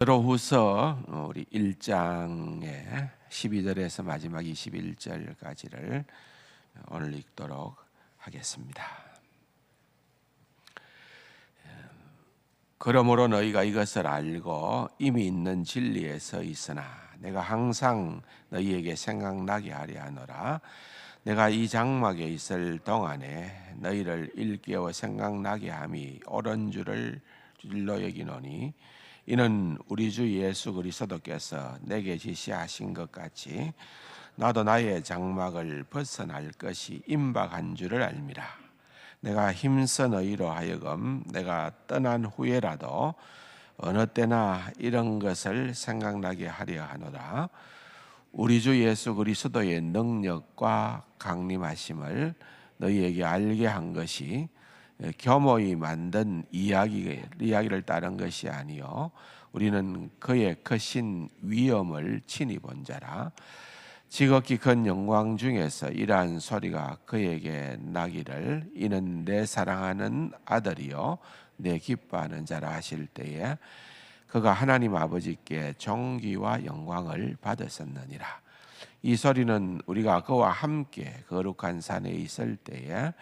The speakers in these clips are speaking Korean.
베드로후서 우리 1장의 12절에서 마지막 21절까지를 오늘 읽도록 하겠습니다. 그러므로 너희가 이것을 알고 이미 있는 진리에 서 있으나 내가 항상 너희에게 생각나게 하려 하노라. 내가 이 장막에 있을 동안에 너희를 일깨워 생각나게 함이 옳은 줄을 진로 여기노니 이는 우리 주 예수 그리스도께서 내게 지시하신 것 같이 나도 나의 장막을 벗어날 것이 임박한 줄을 알미라. 내가 힘써 너희로 하여금 내가 떠난 후에라도 어느 때나 이런 것을 생각나게 하려 하노라. 우리 주 예수 그리스도의 능력과 강림하심을 너희에게 알게 한 것이 겸허히 만든 이야기를 따른 것이 아니요 우리는 그의 크신 위엄을 친히 본 자라. 지극히 큰 영광 중에서 이러한 소리가 그에게 나기를 이는 내 사랑하는 아들이요 내 기뻐하는 자라 하실 때에 그가 하나님 아버지께 존귀와 영광을 받았었느니라. 이 소리는 우리가 그와 함께 거룩한 산에 있을 때에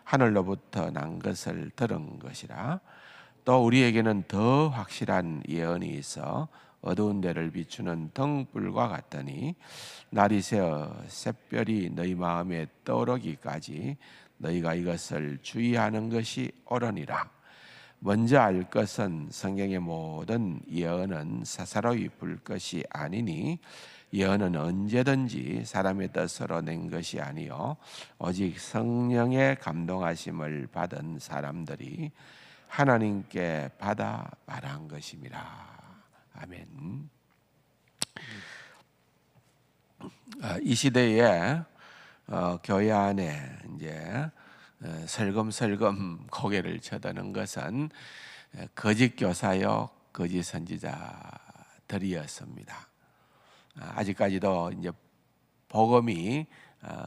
하늘로부터 난 것을 들은 것이라. 또 우리에게는 더 확실한 예언이 있어 어두운 데를 비추는 등불과 같더니 날이 새어 샛별이 너희 마음에 떠오르기까지 너희가 이것을 주의하는 것이 옳으니라. 먼저 알 것은 성경의 모든 예언은 사사로이 불 것이 아니니 예언은 언제든지 사람의 뜻으로 낸 것이 아니요 오직 성령의 감동하심을 받은 사람들이 하나님께 받아 말한 것임이라. 아멘. 이 시대에 교회 안에 이제 설금설금 고개를 쳐드는 것은 거짓 교사요 거짓 선지자들이었습니다. 아직까지도 이제 복음이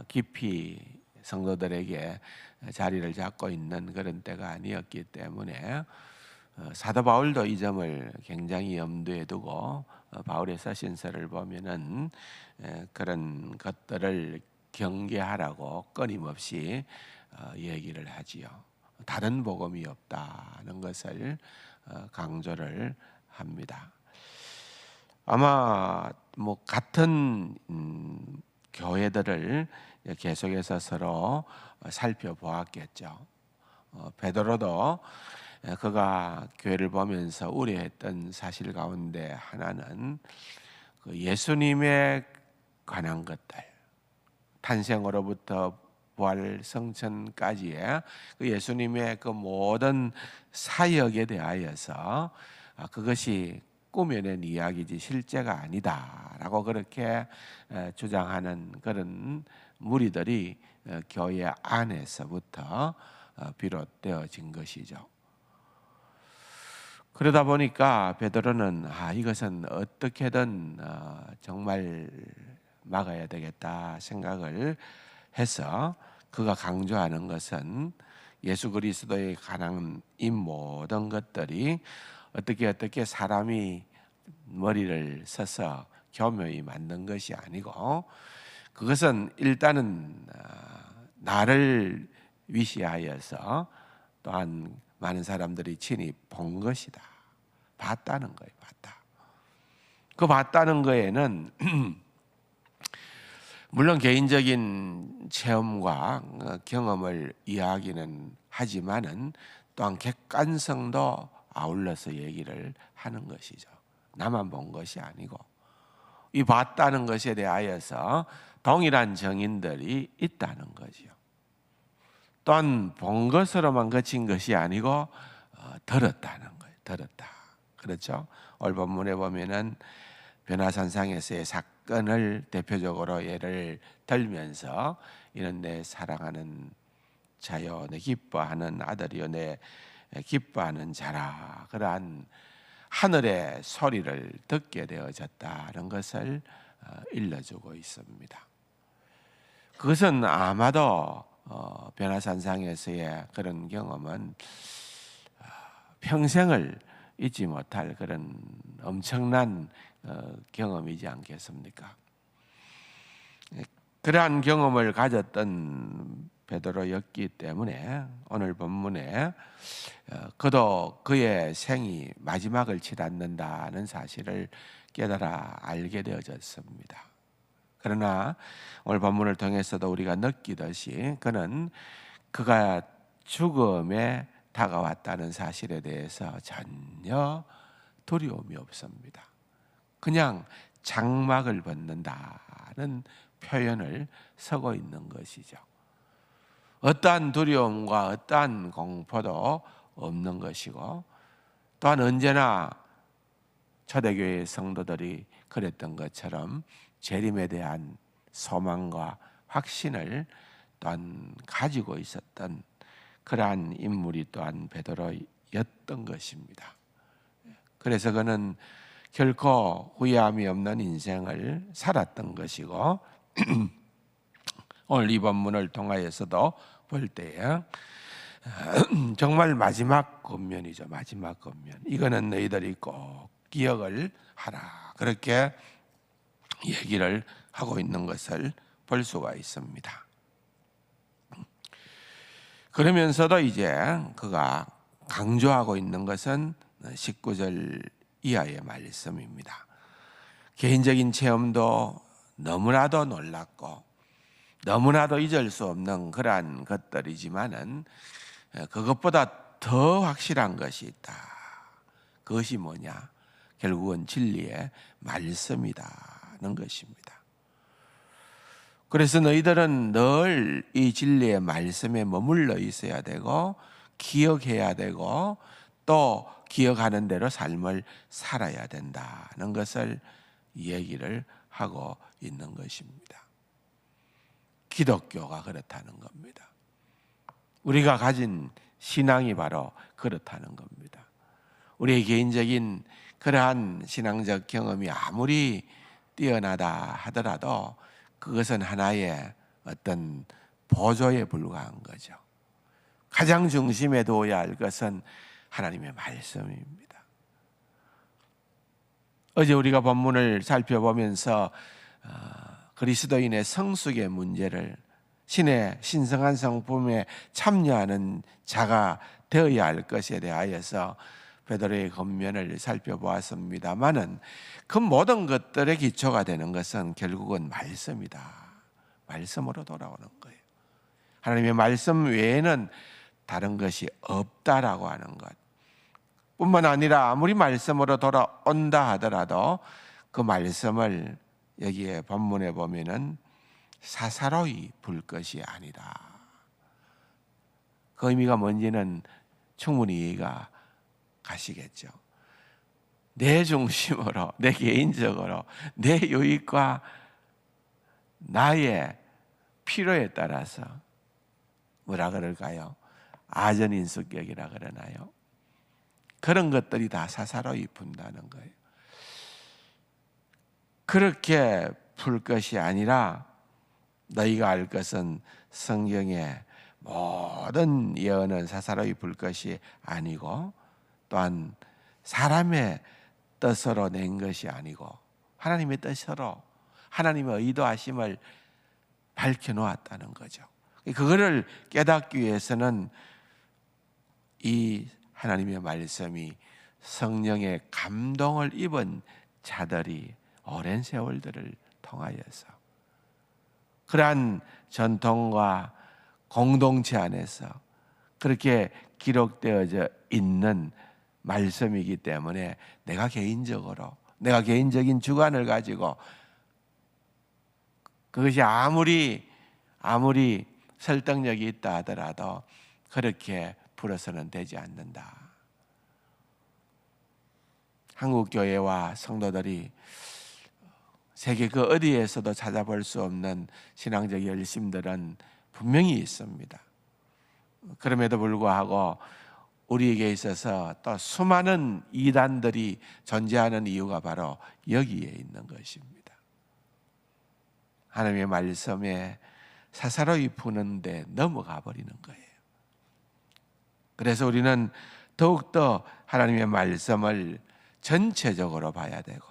깊이 성도들에게 자리를 잡고 있는 그런 때가 아니었기 때문에 사도 바울도 이 점을 굉장히 염두에 두고 바울의 서신서를 보면은 그런 것들을 경계하라고 끊임없이 얘기를 하지요. 다른 복음이 없다는 것을 강조를 합니다. 아마 뭐 같은 교회들을 계속해서 서로 살펴보았겠죠. 베드로도 그가 교회를 보면서 우려했던 사실 가운데 하나는 그 예수님에 관한 것들, 탄생으로부터 부활 성천까지의 그 예수님의 그 모든 사역에 대하여서 그것이 꾸며낸 이야기지 실제가 아니다라고 그렇게 주장하는 그런 무리들이 교회 안에서부터 비롯되어진 것이죠. 그러다 보니까 베드로는 이것은 어떻게든 정말 막아야 되겠다 생각을 해서 그가 강조하는 것은 예수 그리스도에 관한 이 모든 것들이 어떻게 사람이 머리를 써서 교묘히 만든 것이 아니고 그것은 일단은 나를 위시하여서 또한 많은 사람들이 친히 본 것이다. 봤다는 거예요. 봤다. 그 봤다는 거에는 물론 개인적인 체험과 경험을 이야기는 하지만은 또한 객관성도 아울러서 얘기를 하는 것이죠. 나만 본 것이 아니고 이 봤다는 것에 대하여서 동일한 증인들이 있다는 거죠. 또한 본 것으로만 그친 것이 아니고 들었다는 거예요. 들었다. 그렇죠? 오늘 본문에 보면은 변화산상에서의 사건을 대표적으로 예를 들면서 이는 내 사랑하는 자요 내 기뻐하는 아들이요 내 기뻐하는 자라. 그러한 하늘의 소리를 듣게 되어졌다는 것을 일러주고 있습니다. 그것은 아마도 변화산상에서의 그런 경험은 평생을 잊지 못할 그런 엄청난 경험이지 않겠습니까? 그러한 경험을 가졌던 베드로였기 때문에 오늘 본문에 그도 그의 생이 마지막을 치닫는다는 사실을 깨달아 알게 되어졌습니다. 그러나 오늘 본문을 통해서도 우리가 느끼듯이 그는 그가 죽음에 다가왔다는 사실에 대해서 전혀 두려움이 없습니다. 그냥 장막을 벗는다는 표현을 쓰고 있는 것이죠. 어떠한 두려움과 어떠한 공포도 없는 것이고, 또한 언제나 초대교회의 성도들이 그랬던 것처럼 재림에 대한 소망과 확신을 또한 가지고 있었던 그러한 인물이 또한 베드로였던 것입니다. 그래서 그는 결코 후회함이 없는 인생을 살았던 것이고, 오늘 이 본문을 통하여서도 볼 때에 정말 마지막 권면이죠. 마지막 권면. 이거는 너희들이 꼭 기억을 하라. 그렇게 얘기를 하고 있는 것을 볼 수가 있습니다. 그러면서도 이제 그가 강조하고 있는 것은 19절 이하의 말씀입니다. 개인적인 체험도 너무나도 놀랍고 너무나도 잊을 수 없는 그러한 것들이지만은 그것보다 더 확실한 것이 있다. 그것이 뭐냐? 결국은 진리의 말씀이다는 것입니다. 그래서 너희들은 늘 이 진리의 말씀에 머물러 있어야 되고 기억해야 되고 또 기억하는 대로 삶을 살아야 된다는 것을 얘기를 하고 있는 것입니다. 기독교가 그렇다는 겁니다. 우리가 가진 신앙이 바로 그렇다는 겁니다. 우리의 개인적인 그러한 신앙적 경험이 아무리 뛰어나다 하더라도 그것은 하나의 어떤 보조에 불과한 거죠. 가장 중심에 두어야 할 것은 하나님의 말씀입니다. 어제 우리가 본문을 살펴보면서 그리스도인의 성숙의 문제를 신의 신성한 성품에 참여하는 자가 되어야 할 것에 대하여서 베드로의 권면을 살펴보았습니다만은 그 모든 것들의 기초가 되는 것은 결국은 말씀이다. 말씀으로 돌아오는 거예요. 하나님의 말씀 외에는 다른 것이 없다라고 하는 것. 뿐만 아니라 아무리 말씀으로 돌아온다 하더라도 그 말씀을 여기에 본문에 보면은 사사로이 불 것이 아니다. 그 의미가 뭔지는 충분히 이해가 가시겠죠. 내 중심으로, 내 개인적으로, 내 유익과 나의 필요에 따라서 뭐라 그럴까요? 아전인수격이라 그러나요? 그런 것들이 다 사사로이 분다는 거예요. 그렇게 풀 것이 아니라 너희가 알 것은 성경의 모든 예언은 사사로이 풀 것이 아니고 또한 사람의 뜻으로 낸 것이 아니고 하나님의 뜻으로 하나님의 의도하심을 밝혀놓았다는 거죠. 그거를 깨닫기 위해서는 이 하나님의 말씀이 성령의 감동을 입은 자들이 오랜 세월들을 통하여서 그러한 전통과 공동체 안에서 그렇게 기록되어져 있는 말씀이기 때문에 내가 개인적인 주관을 가지고 그것이 아무리 설득력이 있다 하더라도 그렇게 풀어서는 되지 않는다. 한국 교회와 성도들이 세계 그 어디에서도 찾아볼 수 없는 신앙적 열심들은 분명히 있습니다. 그럼에도 불구하고 우리에게 있어서 또 수많은 이단들이 존재하는 이유가 바로 여기에 있는 것입니다. 하나님의 말씀에 사사로이 푸는데 넘어가 버리는 거예요. 그래서 우리는 더욱더 하나님의 말씀을 전체적으로 봐야 되고,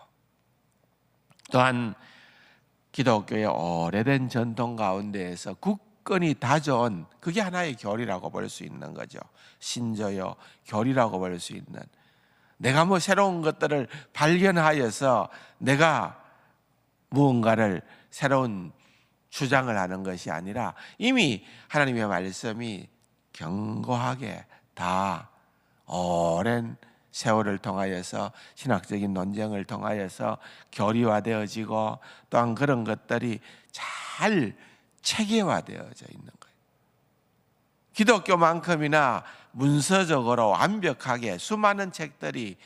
또한 기독교의 오래된 전통 가운데에서 굳건히 다져온 그게 하나의 결이라고 볼 수 있는 거죠. 신조요 결이라고 볼 수 있는, 내가 뭐 새로운 것들을 발견하여서 내가 무언가를 새로운 주장을 하는 것이 아니라 이미 하나님의 말씀이 견고하게 다 오랜 세월을 통하여서 신학적인 논쟁을 통하여서 교리화되어지고, 또한 그런 것들이 잘 체계화되어져 있는 거예요. 기독교만큼이나 문서적으로 완벽하게 수많은 책들이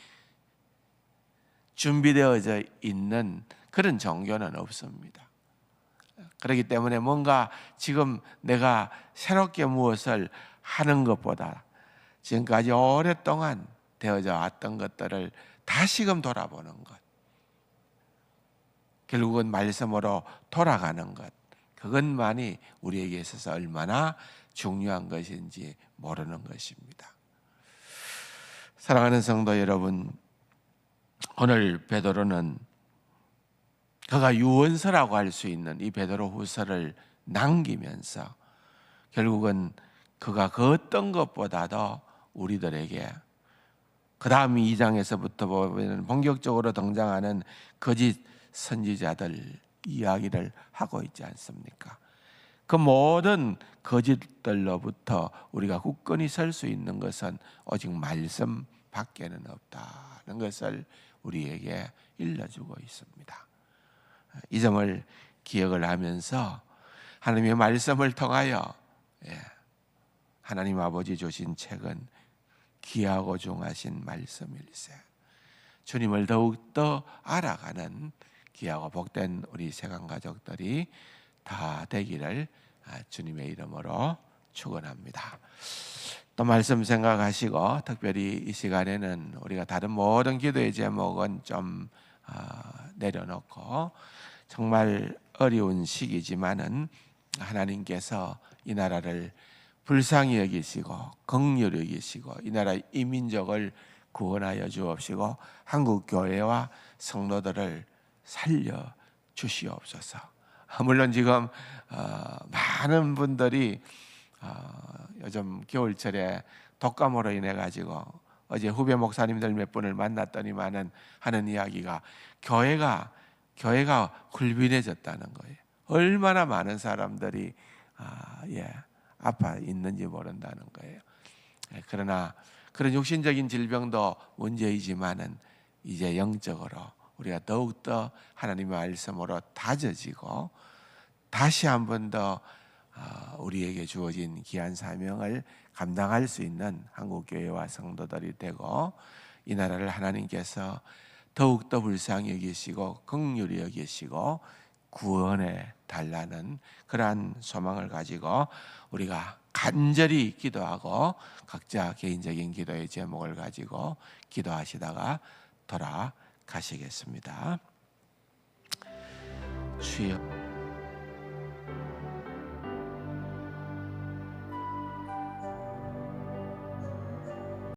준비되어져 있는 그런 종교는 없습니다. 그렇기 때문에 뭔가 지금 내가 새롭게 무엇을 하는 것보다 지금까지 오랫동안 되어져 왔던 것들을 다시금 돌아보는 것, 결국은 말씀으로 돌아가는 것, 그것만이 우리에게 있어서 얼마나 중요한 것인지 모르는 것입니다. 사랑하는 성도 여러분, 오늘 베드로는 그가 유언서라고 할 수 있는 이 베드로 후서를 남기면서 결국은 그가 그 어떤 것보다도 우리들에게, 그 다음 2장에서부터 보면 본격적으로 등장하는 거짓 선지자들 이야기를 하고 있지 않습니까? 그 모든 거짓들로부터 우리가 굳건히 설 수 있는 것은 오직 말씀 밖에는 없다는 것을 우리에게 일러주고 있습니다. 이 점을 기억을 하면서 하나님의 말씀을 통하여, 하나님 아버지 주신 책은 귀하고 중하신 말씀일세, 주님을 더욱더 알아가는 귀하고 복된 우리 세간 가족들이 다 되기를 주님의 이름으로 축원합니다. 또 말씀 생각하시고, 특별히 이 시간에는 우리가 다른 모든 기도의 제목은 좀 내려놓고, 정말 어려운 시기지만은 하나님께서 이 나라를 불쌍히 여기시고 긍휼히 여기시고 이 나라의 이민족을 구원하여 주옵시고 한국 교회와 성도들을 살려 주시옵소서. 물론 지금 많은 분들이 요즘 겨울철에 독감으로 인해 가지고, 어제 후배 목사님들 몇 분을 만났더니만은 하는 이야기가 교회가 굴빈해졌다는 거예요. 얼마나 많은 사람들이 아파 있는지 모른다는 거예요. 그러나 그런 육신적인 질병도 문제이지만은 이제 영적으로 우리가 더욱더 하나님의 말씀으로 다져지고 다시 한 번 더 우리에게 주어진 귀한 사명을 감당할 수 있는 한국교회와 성도들이 되고, 이 나라를 하나님께서 더욱더 불쌍히 여기시고 긍휼히 여기시고 구원해 달라는 그러한 소망을 가지고 우리가 간절히 기도하고 각자 개인적인 기도의 제목을 가지고 기도하시다가 돌아가시겠습니다. 주여.